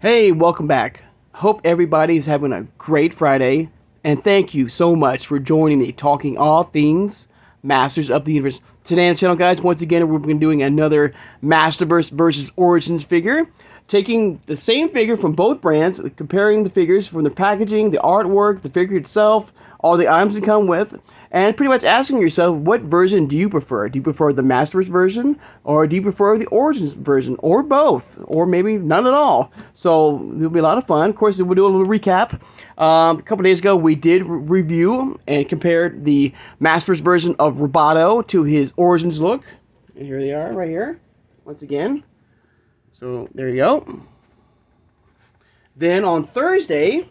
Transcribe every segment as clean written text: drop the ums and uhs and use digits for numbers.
Hey, welcome back. Hope everybody's having a great Friday, and thank you so much for joining me talking all things Masters of the Universe. Today on the channel, guys, once again, we're going to be doing another MasterVerse versus Origins figure. Taking the same figure from both brands, comparing the figures from the packaging, the artwork, the figure itself, all the items that come with, and pretty much asking yourself, what version do you prefer? Do you prefer the MasterVerse version, or do you prefer the Origins version, or both, or maybe none at all? So it'll be a lot of fun. Of course, we'll do a little recap. A couple days ago, we did review and compare the MasterVerse version of Roboto to his Origins look. And here they are, right here, once again. So there you go. Then on Thursday,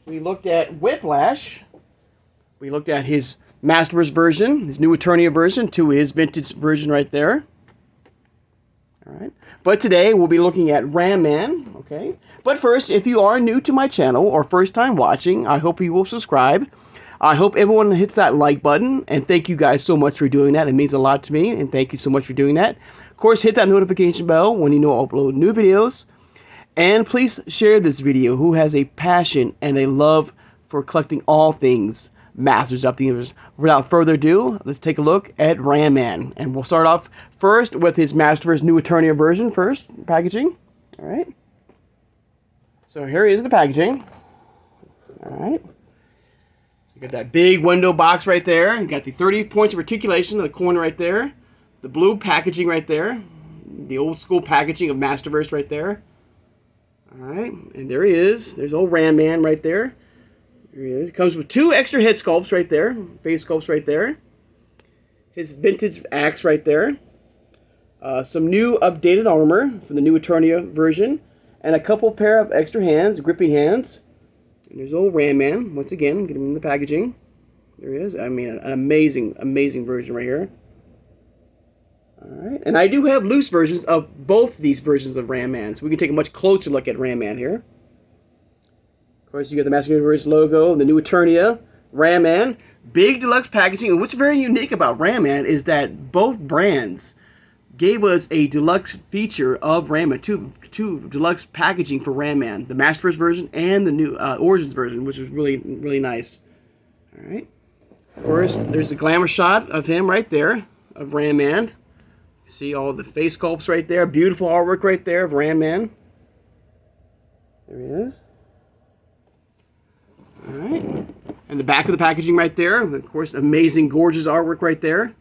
we looked at Whiplash. We looked at his MasterVerse version, his new Eternia version, to his vintage version right there. All right. But today we'll be looking at Ram Man. Okay. But first, if you are new to my channel or first time watching, I hope you will subscribe. I hope everyone hits that like button, and thank you guys so much for doing that. It means a lot to me, and thank you so much for doing that. Of course, hit that notification bell when you know I upload new videos. And please share this video who has a passion and a love for collecting all things Masters of the Universe. Without further ado, let's take a look at Ram Man. And we'll start off first with his MasterVerse new Eternia version first, packaging. All right. So here is the packaging. All right. You got that big window box right there. You got the 30 points of articulation in the corner right there. The blue packaging right there. The old school packaging of MasterVerse right there. Alright, and there he is. There's old Ram Man right there. There he is. It comes with two extra head sculpts right there. Face sculpts right there. His vintage axe right there. Some new updated armor from the new Eternia version. And a couple pair of extra hands, grippy hands. And there's old Ram Man. Once again, get him in the packaging. There he is. I mean, an amazing, amazing version right here. Alright, and I do have loose versions of both these versions of Ram Man, so we can take a much closer look at Ram Man here. Of course, you got the Master Universe logo, the new Eternia, Ram Man, big deluxe packaging. And what's very unique about Ram Man is that both brands gave us a deluxe feature of Ram Man, two deluxe packaging for Ram Man, the MasterVerse version and the new Origins version, which is really, really nice. Alright, of course, there's a glamour shot of him right there, of Ram Man. See all the face sculpts right there. Beautiful artwork right there of Ram Man. There he is. Alright. And the back of the packaging right there. Of course, amazing, gorgeous artwork right there.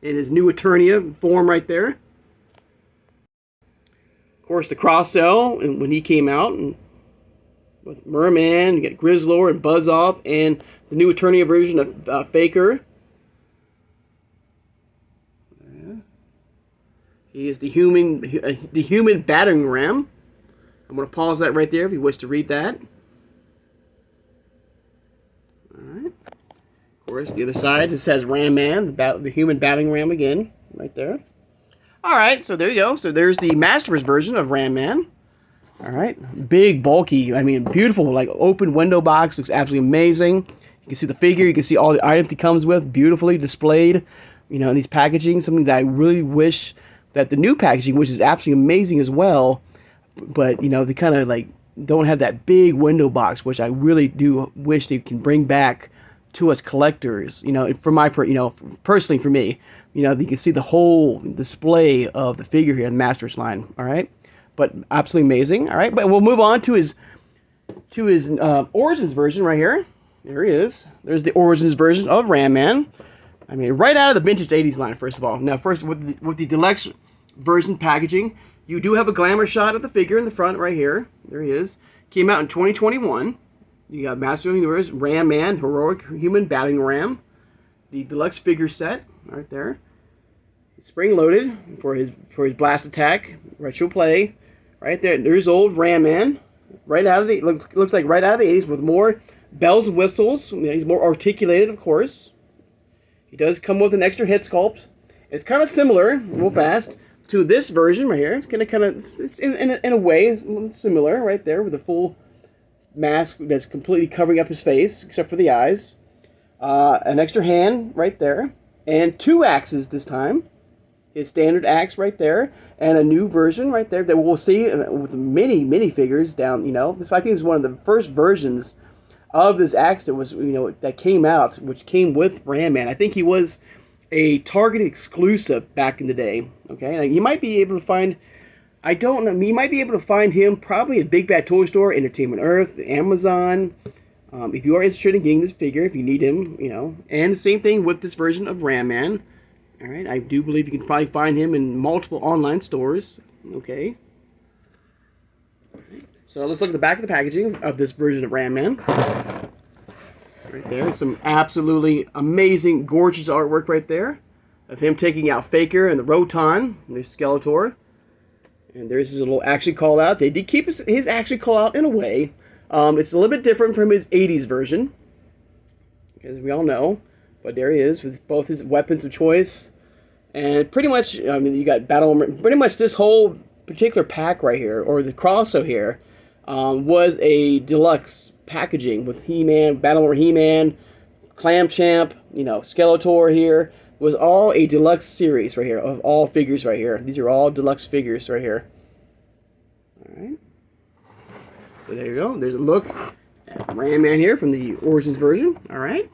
In his new Eternia form right there. Of course, the cross-sell and when he came out. And with Merman, you got Grizzlord and Buzz-Off. And the new Eternia version of Faker. He is the human battering ram. I'm going to pause that right there if you wish to read that. Alright. Of course, the other side, it says Ram Man, the human battering ram again, right there. Alright, so there you go. So there's the MasterVerse version of Ram Man. Alright, big, bulky, I mean, beautiful, like open window box, looks absolutely amazing. You can see the figure, you can see all the items he comes with, beautifully displayed, you know, in these packaging, something that I really wish that the new packaging, which is absolutely amazing as well, but, you know, they kind of, like, don't have that big window box, which I really do wish they can bring back to us collectors, you know, for my, personally for me, you know, you can see the whole display of the figure here in the Masters line, all right? But absolutely amazing, all right? But we'll move on to his Origins version right here. There he is. There's the Origins version of Ram Man. I mean, right out of the vintage 80s line, first of all. Now, first, with the deluxe version packaging, you do have a glamour shot of the figure in the front right here. There he is. Came out in 2021. You got Master of the Universe, Ram Man, Heroic Human Battering Ram. The deluxe figure set, right there. Spring-loaded for his blast attack, retro play. Right there, there's old Ram Man. Right out of the, looks like right out of the 80s with more bells and whistles. You know, he's more articulated, of course. He does come with an extra head sculpt. It's kind of similar, real fast, to this version right here. It's in a way it's similar right there with a full mask that's completely covering up his face except for the eyes. An extra hand right there, and two axes this time. his standard axe right there, and a new version right there that we'll see with many figures down. You know, this I think is one of the first versions of this axe that was, you know, that came out, which came with Ram Man. I think he was a Target exclusive back in the day. Okay, now you might be able to find, I don't know, you might be able to find him probably at Big Bad Toy Store, Entertainment Earth, Amazon. If you are interested in getting this figure, if you need him, you know, and the same thing with this version of Ram Man. All right, I do believe you can probably find him in multiple online stores. Okay. So let's look at the back of the packaging of this version of Ram Man. Right there, some absolutely amazing, gorgeous artwork right there of him taking out Faker and the Roton, and there's Skeletor. And there's his little action call out. They did keep his action call out in a way. It's a little bit different from his 80s version, as we all know. But there he is with both his weapons of choice. And pretty much, I mean, you got Battle Armor. Pretty much this whole particular pack right here, or the crossover here, was a deluxe packaging with He-Man, Battle Armor He-Man, Clam Champ, you know, Skeletor here. Was all a deluxe series right here of all figures right here. These are all deluxe figures right here. Alright. So there you go. There's a look at Ram Man here from the Origins version. Alright.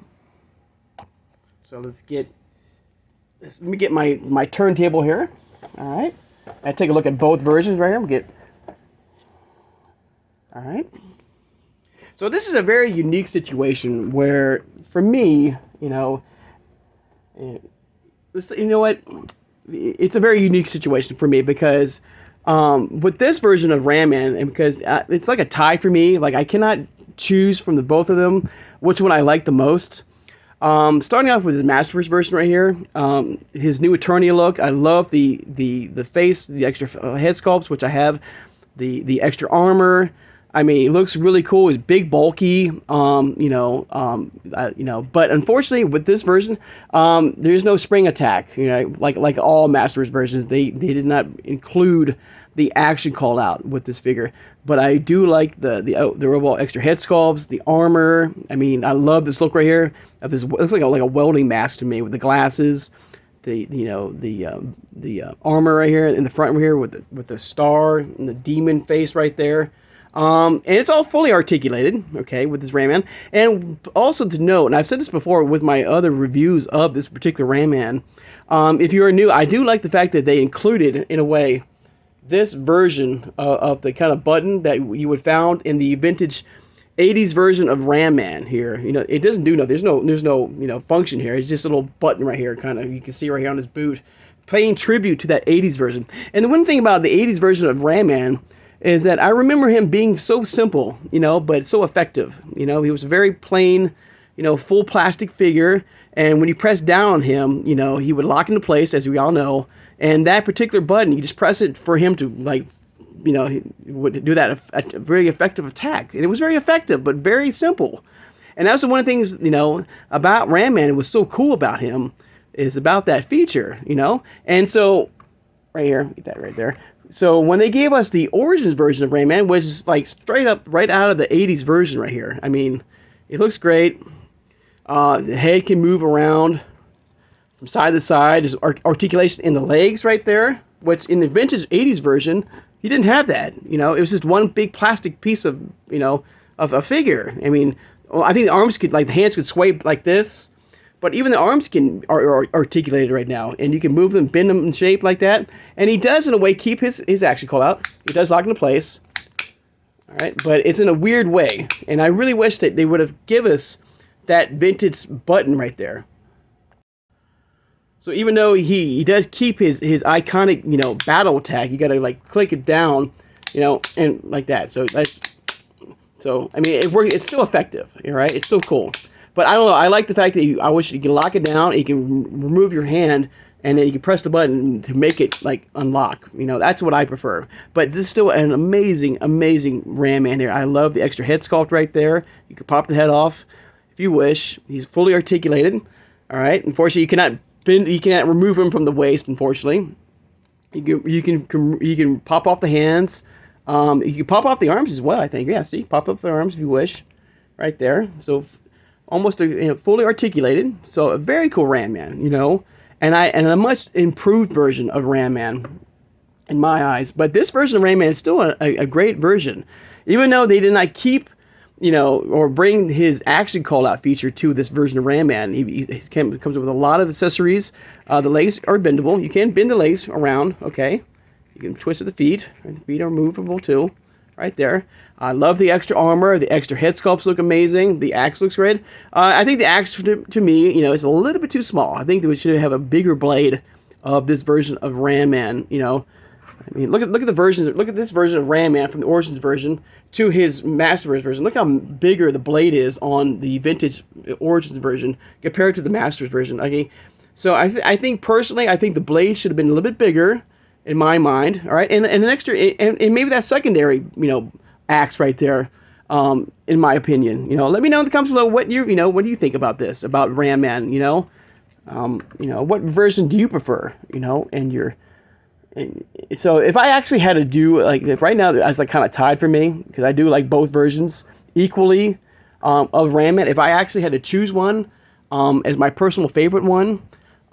So let me get my turntable here. Alright. I take a look at both versions right here. Alright. So this is a very unique situation where, for me, you know, you know what? It's a very unique situation for me because with this version of Ram Man, and because it's like a tie for me, like I cannot choose from the both of them which one I like the most. Starting off with his MasterVerse version right here, his new Eternia look. I love the face, the extra head sculpts, which I have, the extra armor. I mean, it looks really cool. It's big, bulky, you know. But unfortunately, with this version, there's no spring attack. You know, like all MasterVerse versions, they did not include the action call out with this figure. But I do like the overall extra head sculpts, the armor. I mean, I love this look right here. Of this, it looks like a welding mask to me with the glasses, the armor right here in the front right here with the star and the demon face right there. And it's all fully articulated, okay, with this Ram Man. And also to note, and I've said this before with my other reviews of this particular Ram Man, if you are new, I do like the fact that they included, in a way, this version of the kind of button that you would found in the vintage 80s version of Ram Man here. You know, it doesn't do no, there's no you know, function here. It's just a little button right here, kind of, you can see right here on his boot, paying tribute to that 80s version. And the one thing about the 80s version of Ram Man is that I remember him being so simple, you know, but so effective. You know, he was a very plain, you know, full plastic figure, and when you press down on him, you know, he would lock into place, as we all know, and that particular button, you just press it for him to, like, you know, he would do that a very effective attack. And it was very effective, but very simple. And that's one of the things, you know, about Ram Man, it was so cool about him, is about that feature, you know. And so, right here, get that right there. So when they gave us the Origins version of Ram Man, which is like straight up right out of the 80s version right here. I mean, it looks great. The head can move around from side to side. There's articulation in the legs right there, which in the vintage 80s version, he didn't have that. You know, it was just one big plastic piece of, you know, of a figure. I mean, well, I think the arms could, like the hands could sway like this. But even the arms are articulated right now, and you can move them, bend them in shape like that. And he does, in a way, keep his action call out. He does lock into place. All right, but it's in a weird way. And I really wish that they would have given us that vintage button right there. So even though he does keep his iconic, you know, battle attack, you got to, like, click it down, you know, and like that. So I mean, it works. It's still effective, all right? It's still cool. But I don't know, I like the fact that I wish you can lock it down, you can remove your hand, and then you can press the button to make it, like, unlock. You know, that's what I prefer. But this is still an amazing, amazing Ram Man here. I love the extra head sculpt right there. You can pop the head off if you wish. He's fully articulated. All right. Unfortunately, you cannot remove him from the waist, unfortunately. You can pop off the hands. You can pop off the arms as well, I think. Yeah, see? Pop up the arms if you wish. Right there. So almost, you know, fully articulated. So a very cool Ram Man, you know. and a much improved version of Ram Man in my eyes. But this version of Ram Man is still a great version, even though they did not keep, or bring his action call out feature to this version of Ram Man. He comes with a lot of accessories. The legs are bendable. You can bend the legs around. Okay, you can twist at the feet. The feet are movable too, right there. I love the extra armor. The extra head sculpts look amazing. The axe looks great. I think the axe, to me, is a little bit too small. I think that we should have a bigger blade of this version of Ram Man. I mean, look at the versions. Look at this version of Ram Man from the Origins version to his MasterVerse version. Look how bigger the blade is on the vintage Origins version compared to the MasterVerse version. Okay, so I think personally, I think the blade should have been a little bit bigger in my mind. All right, and an extra, and maybe that secondary, axe right there, in my opinion. Let me know in the comments below what what do you think about this, about Ram Man. What version do you prefer? And so if I actually had to do, if right now it's kind of tied for me, because I do like both versions equally of Ram Man. If I actually had to choose one as my personal favorite one,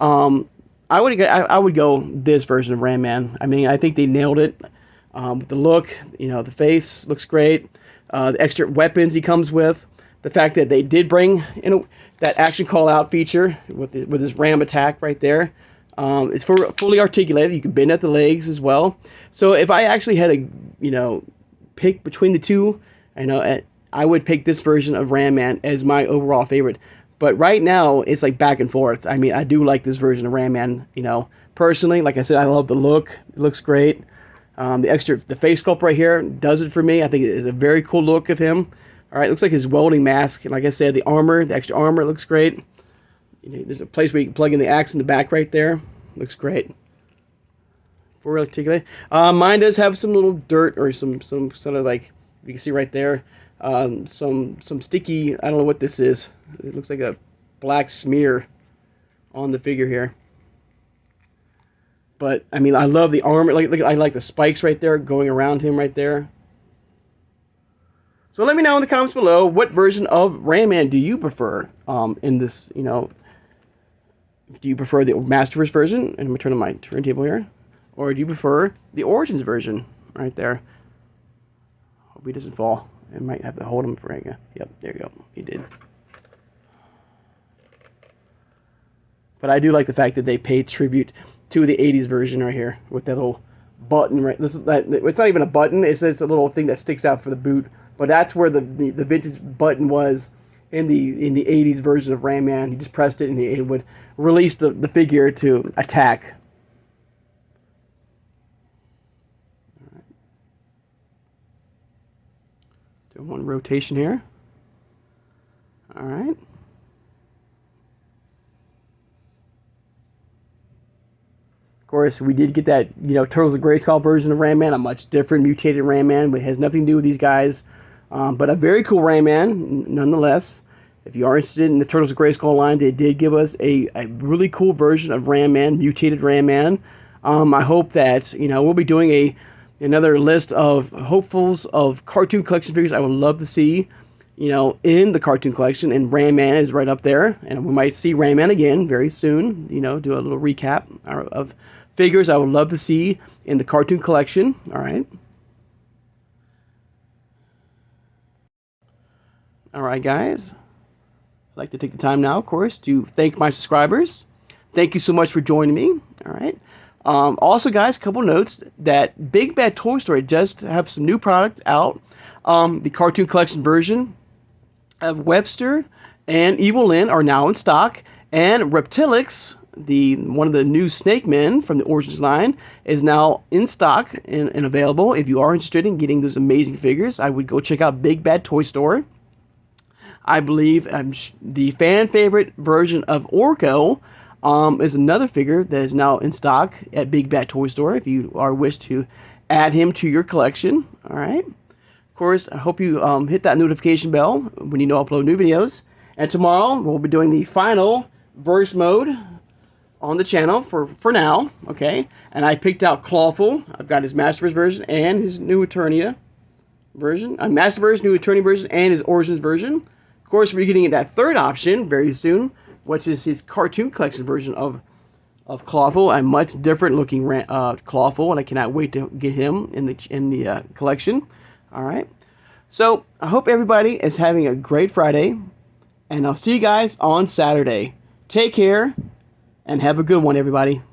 I would go this version of Ram Man. I mean, I think they nailed it. The look, the face looks great. The extra weapons he comes with, the fact that they did bring that action call out feature with his ram attack right there. It's fully articulated. You can bend at the legs as well. So if I actually had to, pick between the two, I would pick this version of Ram Man as my overall favorite. But right now, it's like back and forth. I mean, I do like this version of Ram Man, personally. Like I said, I love the look. It looks great. The face sculpt right here does it for me. I think it is a very cool look of him. All right, looks like his welding mask. Like I said, the extra armor looks great. There's a place where you can plug in the axe in the back right there. Looks great. For articulate. Mine does have some little dirt or some sort of you can see right there. Some sticky. I don't know what this is. It looks like a black smear on the figure here. But I mean, I love the armor. I like the spikes right there going around him right there. So let me know in the comments below, what version of Ram Man do you prefer in this, Do you prefer the MasterVerse version? And I'm going to turn on my turntable here. Or do you prefer the Origins version right there? Hope he doesn't fall. I might have to hold him for a second. Yep, there you go. He did. But I do like the fact that they paid tribute to the 80s version right here with that little button. Right, it's not even a button. It's a little thing that sticks out for the boot. But that's where the vintage button was in the 80s version of Ram Man. You just pressed it and it would release the figure to attack. All right. Do one rotation here. All right. Of course, we did get that, Turtles of Grayskull version of Ram Man, a much different mutated Ram Man, but it has nothing to do with these guys. But a very cool Ram Man, nonetheless. If you are interested in the Turtles of Grayskull line, they did give us a really cool version of Ram Man, mutated Ram Man. I hope that, we'll be doing another list of hopefuls of cartoon collection figures I would love to see, in the cartoon collection. And Ram Man is right up there. And we might see Ram Man again very soon, do a little recap of figures I would love to see in the cartoon collection. All right. All right, guys. I'd like to take the time now, of course, to thank my subscribers. Thank you so much for joining me. All right. Also, guys, a couple notes that Big Bad Toy Store just have some new product out. The cartoon collection version of Webster and Evil Lyn are now in stock, and Reptilix, one of the new Snake Men from the Origins line, is now in stock and available. If you are interested in getting those amazing figures, I would go check out Big Bad Toy Store. I believe the fan favorite version of Orko is another figure that is now in stock at Big Bad Toy Store if you wish to add him to your collection. All right. Of course, I hope you hit that notification bell when I upload new videos. And tomorrow we'll be doing the final verse mode on the channel for now. Okay. And I picked out Clawful. I've got his MasterVerse version and his new Eternia version. MasterVerse, new Eternia version, and his Origins version. Of course, we're getting that third option very soon, which is his cartoon collection version of of Clawful, a much different looking Clawful, and I cannot wait to get him in the collection. All right. So I hope everybody is having a great Friday, and I'll see you guys on Saturday. Take care, and have a good one, everybody.